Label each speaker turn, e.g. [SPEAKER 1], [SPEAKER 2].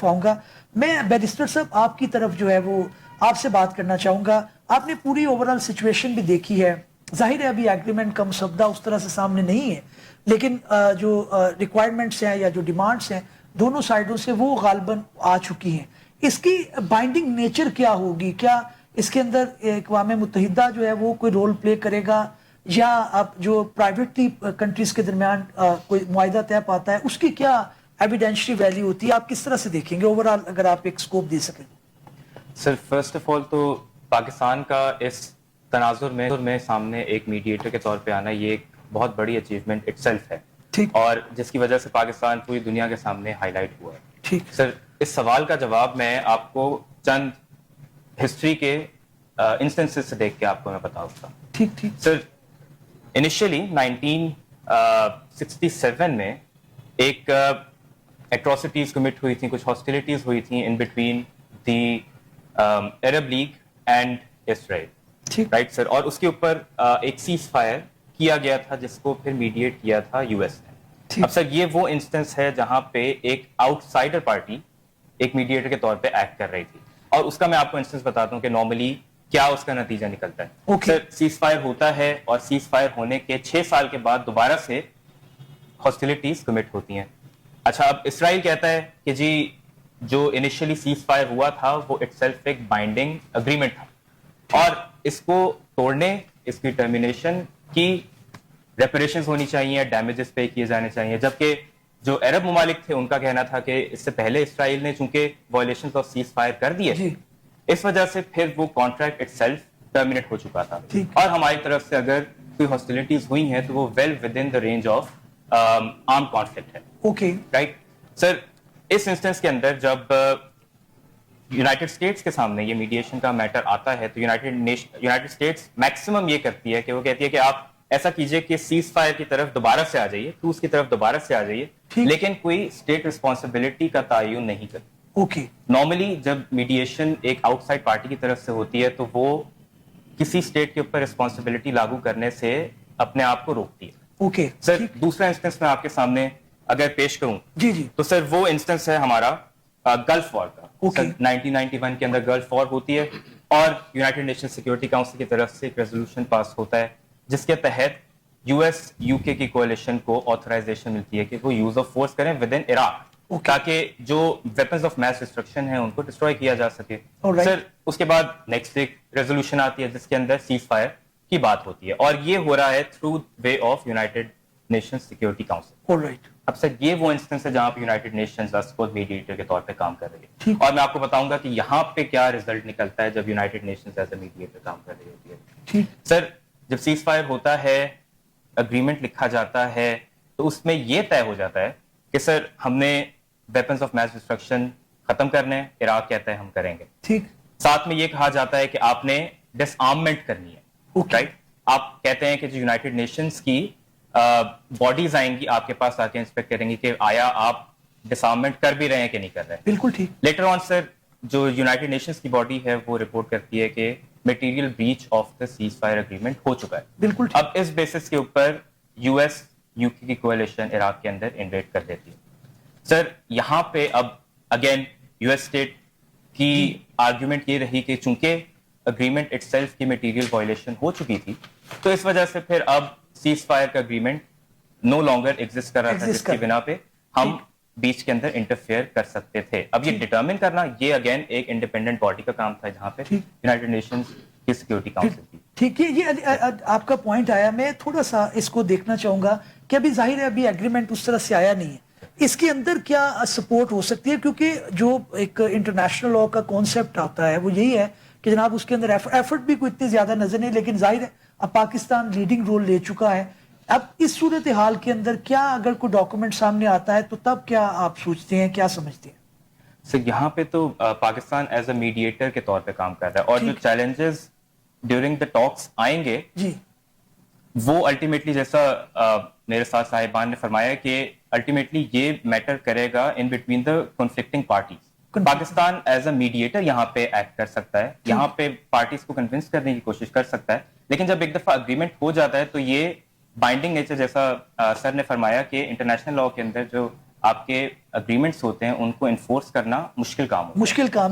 [SPEAKER 1] पाऊंगा। मैं बैरिस्टर साहब आपकी तरफ जो है वो आपसे बात करना चाहूंगा। आपने पूरी ओवरऑल सिचुएशन भी देखी है, जाहिर है अभी एग्रीमेंट का मुसद्दा उस तरह से सामने नहीं है, लेकिन जो रिक्वायरमेंट्स हैं या जो डिमांड्स हैं दोनों साइडों से वो गालबन आ चुकी हैं। इसकी बाइंडिंग नेचर क्या होगी? क्या इसके अंदर अक़वाम मुत्तहिदा जो है वो कोई रोल प्ले करेगा, या अब जो प्राइवेटली कंट्रीज के दरमियान कोई मुआहिदा तय पाता है उसकी क्या एविडेंशियरी वैल्यू होती है? आप किस तरह से देखेंगे ओवरऑल, अगर आप एक स्कोप दे सकें?
[SPEAKER 2] सर फर्स्ट ऑफ ऑल तो पाकिस्तान का इस तनाजुर में सामने एक मीडिएटर के तौर पे आना ये एक बहुत बड़ी अचीवमेंट इटसेल्फ है,
[SPEAKER 1] ठीक,
[SPEAKER 2] और जिसकी वजह से पाकिस्तान पूरी दुनिया के सामने हाईलाइट हुआ है।
[SPEAKER 1] ठीक
[SPEAKER 2] सर, इस सवाल का जवाब मैं आपको चंद हिस्ट्री के इंस्टेंसेस से देख के आपको मैं बताऊंगा।
[SPEAKER 1] ठीक ठीक
[SPEAKER 2] सर, इनिशियली 1967 में एक एट्रोसिटीज कमिट हुई थी, कुछ हॉस्टिलिटीज हुई थी इन between the Arab league and Israel, right sir, और उसके ऊपर एक सीज फायर किया गया था जिसको फिर मीडिएट किया था यूएस ने। अब सर ये वो इंस्टेंस है जहां पे एक आउटसाइडर पार्टी एक मीडिएटर के तौर पे एक्ट कर रही थी, और उसका मैं आपको इंस्टेंस बताता हूं कि नॉर्मली क्या उसका नतीजा निकलता है। सर, सीज फायर होता है और सीज फायर होने के 6 साल के बाद दोबारा से हॉस्टिलिटीज कमिट होती हैं। अच्छा, अब इसराइल कहता है कि जी जो इनिशियली सीज फायर हुआ था वो इटसेल्फ एक बाइंडिंग एग्रीमेंट था, और इसको तोड़ने, इसकी टर्मिनेशन की रेपरेशंस होनी चाहिए, डैमेजेस पे किए जाने चाहिए। जबकि जो अरब ममालिक थे उनका कहना था कि इससे पहले इसराइल ने चूंकि वायलेशंस ऑफ सीज फायर कर दिए, इस वजह से फिर वो कॉन्ट्रैक्ट इटसेल्फ टर्मिनेट हो चुका था, और हमारी तरफ से अगर कोई हॉस्टिलिटीज हुई हैं तो वो well with in the range of arm conflict है।
[SPEAKER 1] ओके,
[SPEAKER 2] राइट सर, इस इंस्टेंस के अंदर जब यूनाइटेड स्टेट्स के सामने ये मीडिएशन का मैटर आता है तो यूनाइटेड स्टेट्स मैक्सिमम ये करती है कि वो कहती है कि आप ऐसा कीजिए कि सीज फायर की तरफ दोबारा से आ जाइए, ट्रूस की तरफ दोबारा से आ जाइए, लेकिन कोई स्टेट रिस्पॉन्सिबिलिटी का तयन नहीं करती।
[SPEAKER 1] ओके,
[SPEAKER 2] नॉर्मली जब मीडिएशन एक आउटसाइड पार्टी की तरफ से होती है तो वो किसी स्टेट के ऊपर रिस्पॉन्सिबिलिटी लागू करने से अपने आप को रोकती है।
[SPEAKER 1] ओके
[SPEAKER 2] सर, दूसरा इंस्टेंस मैं आपके सामने अगर पेश करूं
[SPEAKER 1] जी जी,
[SPEAKER 2] तो सर वो इंस्टेंस है हमारा गल्फ वॉर का।
[SPEAKER 1] ओके,
[SPEAKER 2] 1991 के अंदर गल्फ वॉर होती है और यूनाइटेड नेशन सिक्योरिटी काउंसिल की तरफ से एक रेजोल्यूशन पास होता है जिसके तहत यूएस यूके की कोalition को ऑथराइजेशन मिलती है कि वो यूज ऑफ फोर्स करें विद इन इराक, ताकि जो वेपन्स ऑफ मैस डिस्ट्रक्शन है उनको डिस्ट्रॉय किया जा सके। सर, उसके बाद नेक्स्ट एक रेजोल्यूशन आती है जिसके अंदर सीज फायर की बात होती है, और ये हो रहा है through way of United nation security council.
[SPEAKER 1] Alright.
[SPEAKER 2] अब सर ये वो इंस्टेंस है जहां पे यूनाइटेड नेशंस मीडिएटर के तौर पे काम कर रही है, और मैं आपको बताऊंगा कि यहाँ पे क्या रिजल्ट निकलता है जब United Nations as a mediator काम कर रही होती है।
[SPEAKER 1] ठीक
[SPEAKER 2] सर, जब सीज फायर होता है, अग्रीमेंट लिखा जाता है, तो उसमें यह तय हो जाता है कि सर हमने वेपन्स ऑफ मैस डिस्ट्रक्शन खत्म करने, इराक कहता है हम करेंगे।
[SPEAKER 1] ठीक,
[SPEAKER 2] साथ में यह कहा जाता है कि आपने डिसआर्ममेंट करनी है, राइट। आप कहते हैं कि जो यूनाइटेड नेशंस की बॉडीज आएंगी आपके पास आके इंस्पेक्ट करेंगी कि आया आप डिसआर्ममेंट कर भी रहे हैं कि नहीं कर रहे हैं।
[SPEAKER 1] बिल्कुल ठीक।
[SPEAKER 2] लेटर ऑन सर जो यूनाइटेड नेशंस की बॉडी है वो रिपोर्ट करती है कि material breach of the cease fire agreement हो चुका है।
[SPEAKER 1] बिल्कुल ठीक।
[SPEAKER 2] अब इस बेसिस के ऊपर यूएस यूके की कोalition इराक के अंदर इन्वेड कर देती है। सर, यहाँ पे अब अगेन यूएस स्टेट की आर्ग्यूमेंट ये रही कि चूंकि एग्रीमेंट इटसेल्फ की मटेरियल वायलेशन हो चुकी थी, तो इस वजह से फिर अब सीज फायर का एग्रीमेंट नो लॉन्गर एग्जिस्ट कर रहा था, जिसकी बिना पे हम बीच के अंदर इंटरफेयर कर सकते थे। अब ये डिटरमिन करना ये अगेन एक इंडिपेंडेंट बॉडी का काम था जहां पे यूनाइटेड नेशंस की सिक्योरिटी काउंसिल थी।
[SPEAKER 1] ठीक है, ये आपका पॉइंट आया। मैं थोड़ा सा इसको देखना चाहूंगा कि अभी जाहिर है अभी एग्रीमेंट उस तरह से आया नहीं है, इसके अंदर क्या सपोर्ट हो सकती है? क्योंकि जो एक इंटरनेशनल लॉ का कॉन्सेप्ट आता है वो यही है कि जनाब उसके अंदर एफर्ट भी कोई इतनी ज्यादा नजर नहीं, लेकिन जाहिर है अब पाकिस्तान लीडिंग रोल ले चुका है। अब इस सूरत हाल के अंदर क्या अगर कोई डॉक्यूमेंट सामने आता है तो तब क्या आप सोचते हैं, क्या समझते हैं?
[SPEAKER 2] सर, यहाँ पे तो पाकिस्तान एज अ मीडिएटर के तौर पे काम कर रहा है, और जो चैलेंजेस ड्यूरिंग द टॉक्स आएंगे
[SPEAKER 1] जी,
[SPEAKER 2] वो अल्टीमेटली जैसा मेरे साथ साहिबान ने फरमाया कि अल्टीमेटली ये मैटर करेगा in between the conflicting parties. Pakistan as a mediator यहाँ पे एक्ट कर सकता है, यहाँ पे पार्टीज को कन्विंस करने की कोशिश कर सकता है, लेकिन जब एक दफा अग्रीमेंट हो जाता है तो ये बाइंडिंग नेचर, जैसा सर ने फरमाया कि इंटरनेशनल लॉ के अंदर जो آپ کے اگریمنٹس ہوتے ہیں ان کو انفورس کرنا مشکل کام ہوتا ہے.
[SPEAKER 1] مشکل کام